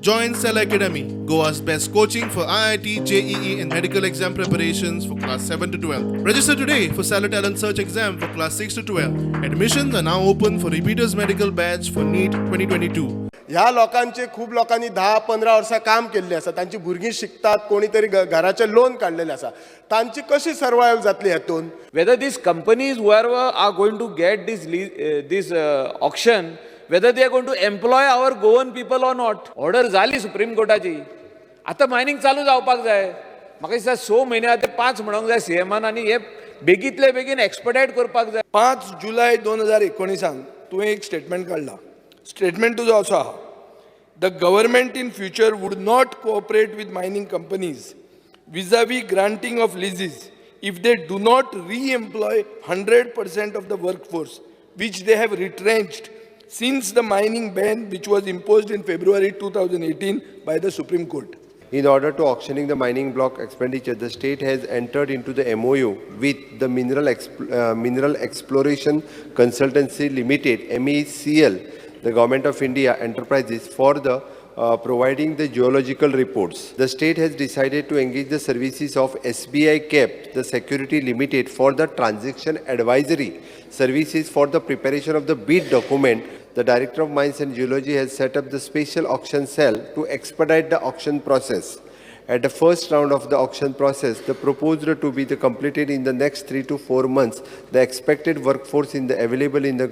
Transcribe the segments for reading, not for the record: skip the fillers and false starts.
Join Cell Academy, Goa's best coaching for IIT, JEE and medical exam preparations for class 7 to 12. Register today for Cell Talent Search exam for class 6 to 12. Admissions are now open for repeaters medical batch for NEET 2022. ह्या लोकांचे खूप लोकांनी 10-15 वर्सां काम केल्ली आसा, तांची भुरगीं शिकतात, कोणी तरी घराचे लोन काढलेले आसा, तांची कशी सर्वायव जातली हेतून? Whether these companies, whoever are going to get this auction, whether they are going to employ our Goan people or not. Order झाली सुप्रीम कोर्टाची. आता मायनिंग चालू जावपाक जाय. म्हाका दिसता 6 म्हयने आतां 5 म्हणूंक जाय सीएमान आनी हे बेगीतले बेगीन एक्सपर्टायट करपाक जाय. 5 जुलय 2019 तुवें एक स्टेटमेंट काढला. स्टेटमेंट तुजो असो आहा, the government in future would not cooperate with mining companies vis-a-vis granting of leases if they do not re-employ 100% of the workforce which they have retrenched since the mining ban which was imposed in February 2018 by the Supreme Court. In order to auctioning the mining block expenditure, the state has entered into the MOU with the Mineral Exploration Consultancy Limited, MECL, the Government of India Enterprises, for the providing the geological reports. The state has decided to engage the services of SBI CAP, the Security Limited, for the transaction advisory services for the preparation of the bid document. The Director of Mines and Geology has set up the special auction cell to expedite the auction process. At the first round of the auction process, the proposed to be completed in the next 3 to 4 months. The expected workforce available in the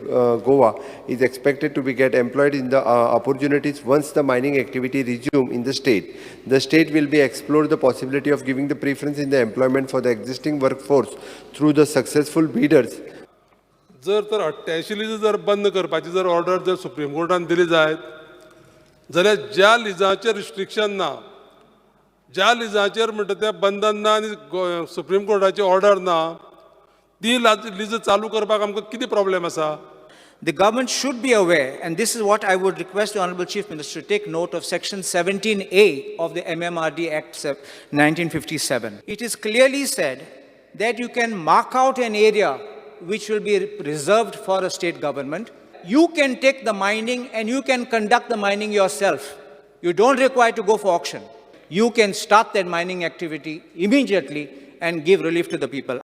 Goa is expected to be get employed in the opportunities once the mining activity resume in the state. The state will be explore the possibility of giving the preference in the employment for the existing workforce through the successful bidders. जर तर 88 lease जर बंद करपाची जर order जर supreme कोर्टान दिली जायत जाल्यार ज्या लिजाचेर रिस्ट्रिक्शन ना, ज्या लिजाचेर म्हणटा त्या बंधन ना आनी सुप्रीम कोर्टाची ऑर्डर ना, ती लीज चालू करपाक आमकां कितें प्रॉब्लेम आसा? The government should be aware, and this is what I would request the Honorable Chief Minister to take note of Section 17A of the MMRD Act 1957. It is clearly said that you can mark out an area which will be reserved for a state government. You can take the mining and you can conduct the mining yourself. You don't require to go for auction. You can start that mining activity immediately and give relief to the people.